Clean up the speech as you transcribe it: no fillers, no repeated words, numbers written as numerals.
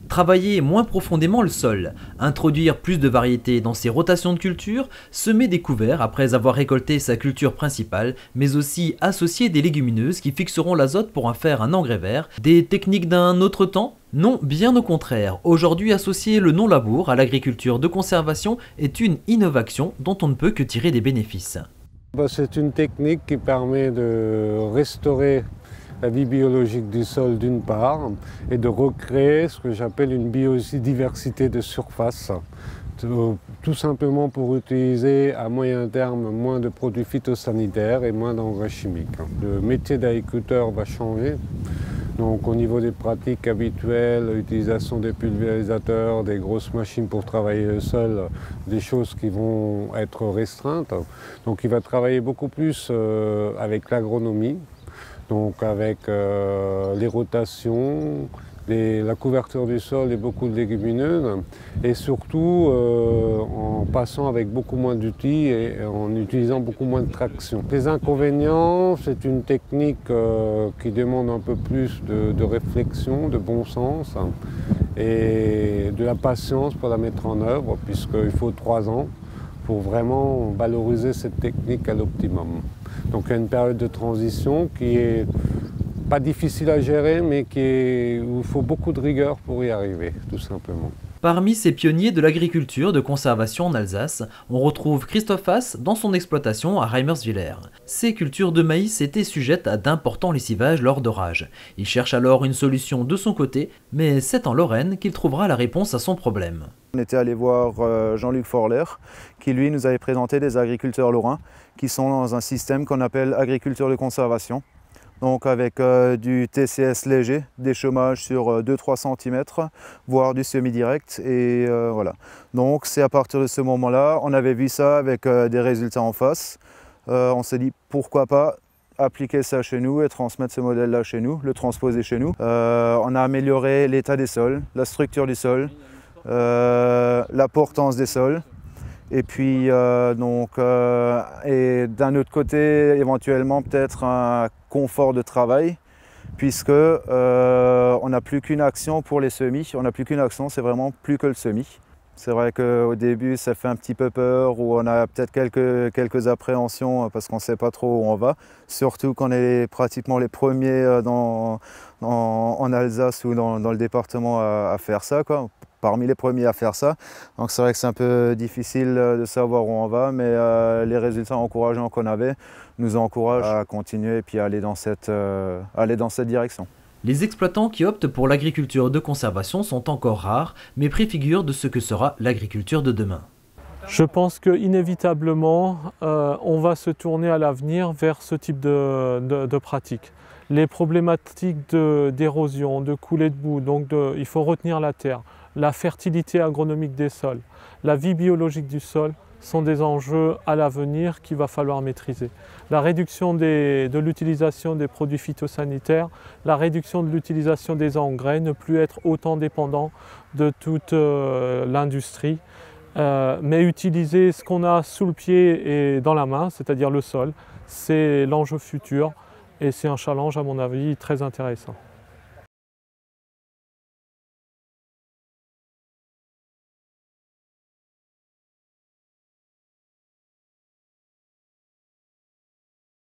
Travailler moins profondément le sol, introduire plus de variétés dans ses rotations de culture, semer des couverts après avoir récolté sa culture principale, mais aussi associer des légumineuses qui fixeront l'azote pour en faire un engrais vert, des techniques d'un autre temps? Non, bien au contraire. Aujourd'hui, associer le non-labour à l'agriculture de conservation est une innovation dont on ne peut que tirer des bénéfices. C'est une technique qui permet de restaurer la vie biologique du sol d'une part et de recréer ce que j'appelle une biodiversité de surface. Tout simplement pour utiliser à moyen terme moins de produits phytosanitaires et moins d'engrais chimiques. Le métier d'agriculteur va changer. Donc au niveau des pratiques habituelles, l'utilisation des pulvérisateurs, des grosses machines pour travailler le sol, des choses qui vont être restreintes. Donc il va travailler beaucoup plus avec l'agronomie, donc avec les rotations, la couverture du sol et beaucoup de légumineuses, et surtout en passant avec beaucoup moins d'outils et en utilisant beaucoup moins de traction. Les inconvénients, c'est une technique qui demande un peu plus de réflexion, de bon sens et de la patience pour la mettre en œuvre, puisqu'il faut 3 ans pour vraiment valoriser cette technique à l'optimum. Donc il y a une période de transition qui est pas difficile à gérer, mais où il faut beaucoup de rigueur pour y arriver, tout simplement. Parmi ces pionniers de l'agriculture de conservation en Alsace, on retrouve Christophe Haas dans son exploitation à Reimerswiller. Ces cultures de maïs étaient sujettes à d'importants lessivages lors d'orages. Il cherche alors une solution de son côté, mais c'est en Lorraine qu'il trouvera la réponse à son problème. On était allé voir Jean-Luc Forler, qui lui nous avait présenté des agriculteurs lorrains qui sont dans un système qu'on appelle agriculture de conservation. Donc avec du TCS léger, des chômages sur 2-3 cm, voire du semi-direct. Et voilà. Donc c'est à partir de ce moment-là, on avait vu ça avec des résultats en face. On s'est dit pourquoi pas appliquer ça chez nous et transmettre ce modèle-là chez nous, le transposer chez nous. On a amélioré l'état des sols, la structure du sol, la portance des sols. Et puis et d'un autre côté, éventuellement peut-être un confort de travail, puisque on n'a plus qu'une action pour les semis. On n'a plus qu'une action, c'est vraiment plus que le semis. C'est vrai qu'au début, ça fait un petit peu peur, ou on a peut-être quelques appréhensions parce qu'on ne sait pas trop où on va. Surtout qu'on est pratiquement les premiers en Alsace ou dans le département à faire ça, quoi. Parmi les premiers à faire ça. Donc c'est vrai que c'est un peu difficile de savoir où on va, mais les résultats encourageants qu'on avait nous encouragent à continuer et puis à aller dans cette direction. Les exploitants qui optent pour l'agriculture de conservation sont encore rares, mais préfigurent de ce que sera l'agriculture de demain. Je pense qu'inévitablement, on va se tourner à l'avenir vers ce type de pratique. Les problématiques d'érosion, de coulée de boue, donc il faut retenir la terre, la fertilité agronomique des sols, la vie biologique du sol sont des enjeux à l'avenir qu'il va falloir maîtriser. La réduction de l'utilisation des produits phytosanitaires, la réduction de l'utilisation des engrais, ne plus être autant dépendant de toute l'industrie, mais utiliser ce qu'on a sous le pied et dans la main, c'est-à-dire le sol, c'est l'enjeu futur et c'est un challenge à mon avis très intéressant.